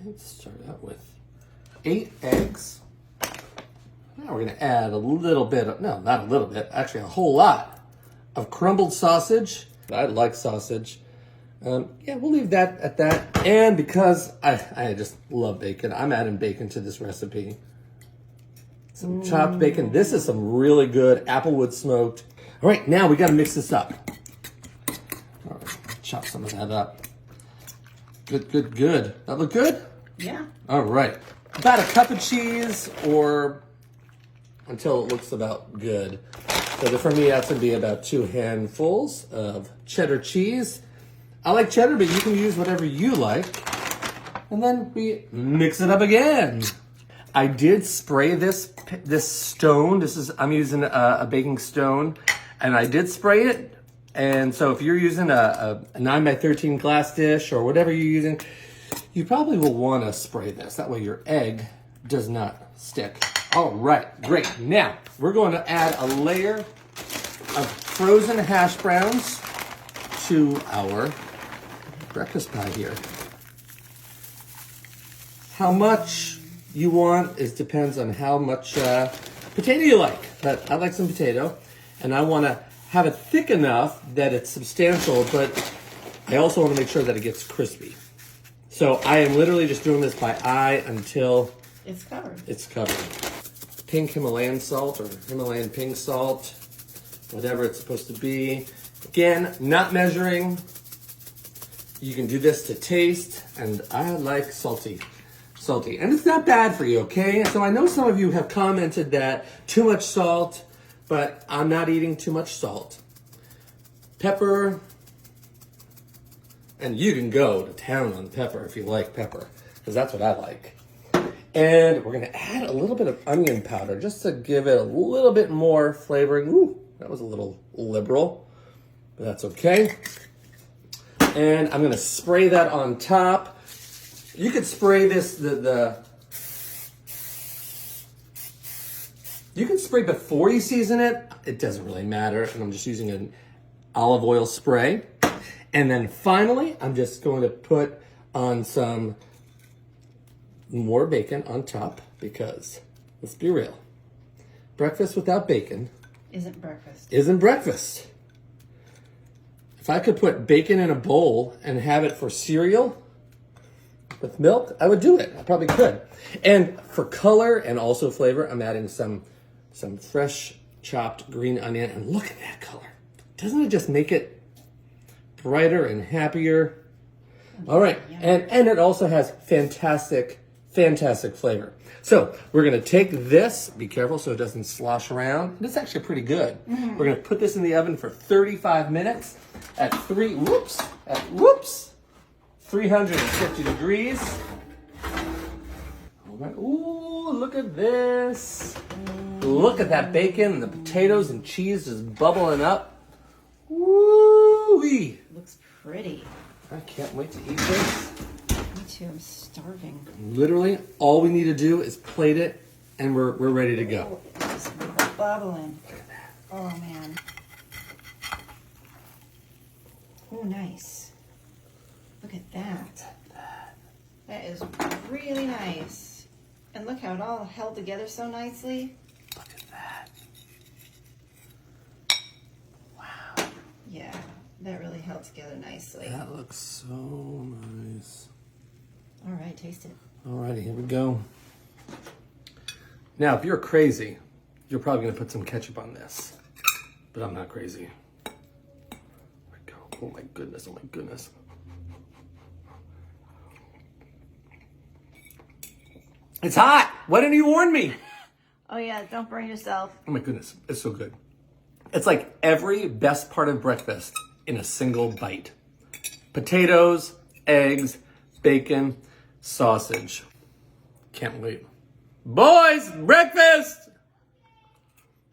right, start out with 8 eggs. Now we're going to add a little bit of, no, not a little bit, actually a whole lot of crumbled sausage. I like sausage. Yeah, we'll leave that at that. And because I just love bacon, I'm adding bacon to this recipe. Some chopped bacon. This is some really good applewood smoked. All right, now we got to mix this up. All right, chop some of that up. Good, good, good. That look good? Yeah. All right. About a cup of cheese or until it looks about good. So for me, that's going to be about 2 handfuls of cheddar cheese. I like cheddar, but you can use whatever you like. And then we mix it up again. I did spray this stone. I'm using a baking stone, and I did spray it. And so if you're using a 9x13 glass dish or whatever you're using, you probably will want to spray this. That way your egg does not stick. All right, great. Now we're going to add a layer of frozen hash browns to our breakfast pie here. How much you want depends on how much potato you like. But I like some potato, and I want to have it thick enough that it's substantial, but I also want to make sure that it gets crispy. So I am literally just doing this by eye until it's covered. It's covered. Pink Himalayan salt or Himalayan pink salt, whatever it's supposed to be. Again, not measuring. You can do this to taste, and I like salty. And it's not bad for you, okay? So I know some of you have commented that too much salt, but I'm not eating too much salt. Pepper, and you can go to town on pepper if you like pepper, because that's what I like. And we're gonna add a little bit of onion powder just to give it a little bit more flavoring. Ooh, that was a little liberal, but that's okay. And I'm gonna spray that on top. You could spray this, you can spray before you season it. It doesn't really matter. And I'm just using an olive oil spray. And then finally, I'm just going to put on some more bacon on top because, let's be real, breakfast without bacon isn't breakfast. Isn't breakfast. If I could put bacon in a bowl and have it for cereal with milk, I would do it. I probably could. And for color and also flavor, I'm adding some fresh chopped green onion. And look at that color. Doesn't it just make it brighter and happier? All right. And it also has fantastic flavor. So we're going to take this, be careful so it doesn't slosh around. It's actually pretty good. We're going to put this in the oven for 35 minutes at 350 degrees. All right. Ooh, look at this. Look at that bacon and the potatoes and cheese just bubbling up. Woo-wee. Looks pretty. I can't wait to eat this. Me too, I'm starving. Literally, all we need to do is plate it and we're ready to go. Oh, it's just bubbling. Look at that. Oh, man. Oh, nice. Look at that. That is really nice. And look how it all held together so nicely. Look at that. Wow. Yeah, that really held together nicely. That looks so nice. All right, taste it. Alrighty, here we go. Now, if you're crazy, you're probably going to put some ketchup on this. But I'm not crazy. There we go. Oh my goodness, oh my goodness. It's hot! Why didn't you warn me? Oh, yeah, don't burn yourself. Oh my goodness, it's so good. It's like every best part of breakfast in a single bite. Potatoes, eggs, bacon, sausage. Can't wait. Boys, breakfast!